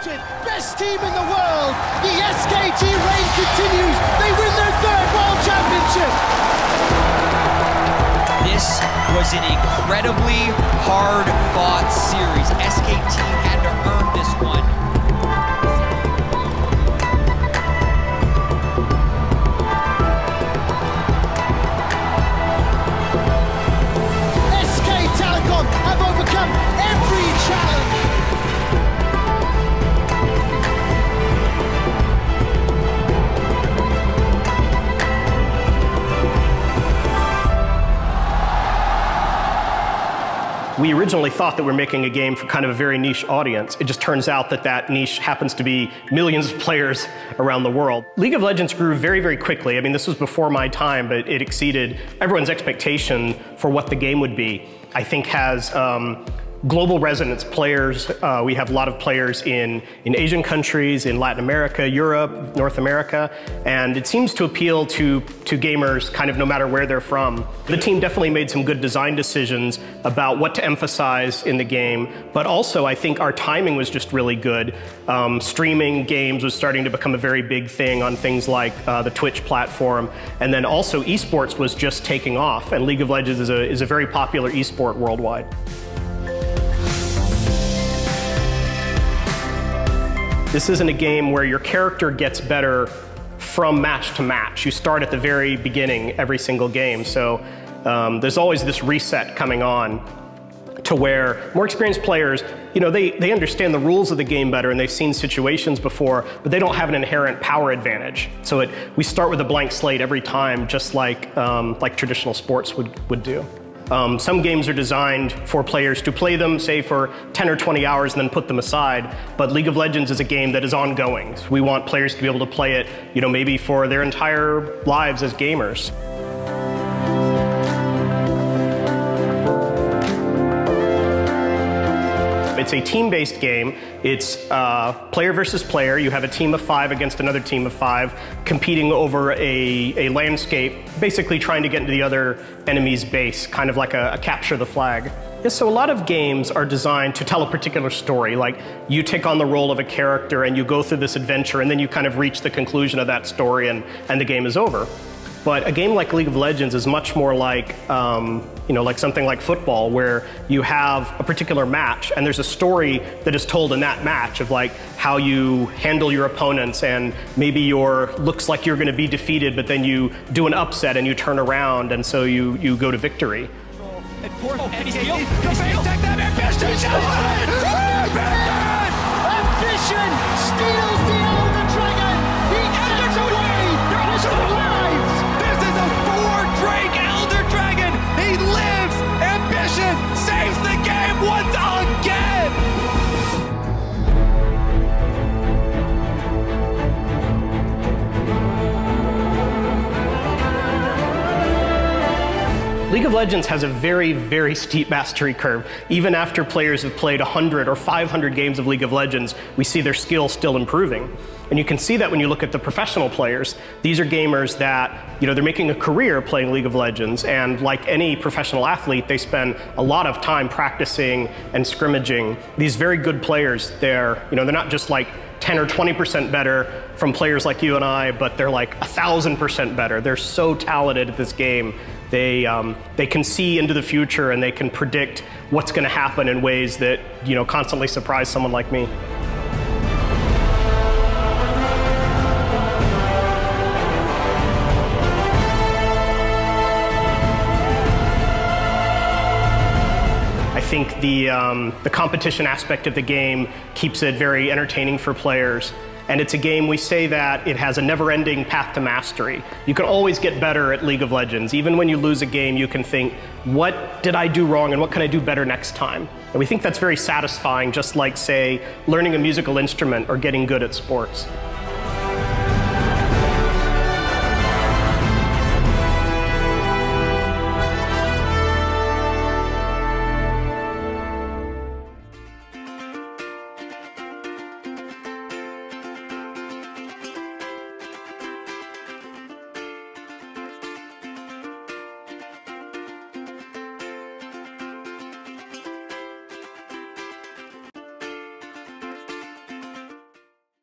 undisputed best team in the world. The SKT reign continues. They win their third world championship. This was an incredibly hard-fought series. SKT had to earn this one. SK Telecom have overcome every challenge. We originally thought that we were making a game for kind of a very niche audience. It just turns out that that niche happens to be millions of players around the world. League of Legends grew very, very quickly. I mean, this was before my time, but it exceeded everyone's expectation for what the game would be. I think has global resonance. Players, we have a lot of players in Asian countries, in Latin America, Europe, North America, and it seems to appeal to gamers kind of no matter where they're from. The team definitely made some good design decisions about what to emphasize in the game, but also I think our timing was just really good. Streaming games was starting to become a very big thing on things like the Twitch platform, and then also esports was just taking off, and League of Legends is a very popular esport worldwide. This isn't a game where your character gets better from match to match. You start at the very beginning every single game, so there's always this reset coming on to where more experienced players, you know, they understand the rules of the game better and they've seen situations before, but they don't have an inherent power advantage. So we start with a blank slate every time, just like traditional sports would do. Some games are designed for players to play them, say, for 10 or 20 hours and then put them aside, but League of Legends is a game that is ongoing. So we want players to be able to play it, you know, maybe for their entire lives as gamers. It's a team-based game. It's player versus player. You have a team of 5 against another team of 5 competing over a landscape, basically trying to get into the other enemy's base, kind of like a capture the flag. Yeah, so a lot of games are designed to tell a particular story, like you take on the role of a character and you go through this adventure and then you kind of reach the conclusion of that story and the game is over. But a game like League of Legends is much more like, you know, like something like football, where you have a particular match and there's a story that is told in that match of like how you handle your opponents, and maybe looks like you're going to be defeated, but then you do an upset and you turn around, and so you go to victory. Ambition steals the Elder Dragon. He gets away with the lives. This is a 4-Drake Elder Dragon. He lives. Ambition saves the game once again. League of Legends has a very, very steep mastery curve. Even after players have played 100 or 500 games of League of Legends, we see their skill still improving. And you can see that when you look at the professional players. These are gamers that, you know, they're making a career playing League of Legends, and like any professional athlete, they spend a lot of time practicing and scrimmaging. These very good players, they're not just like 10 or 20% better from players like you and I, but they're like 1,000% better. They're so talented at this game. They can see into the future and they can predict what's going to happen in ways that, you know, constantly surprise someone like me. I think the competition aspect of the game keeps it very entertaining for players. And it's a game, we say that it has a never-ending path to mastery. You can always get better at League of Legends. Even when you lose a game, you can think, what did I do wrong and what can I do better next time? And we think that's very satisfying, just like, say, learning a musical instrument or getting good at sports.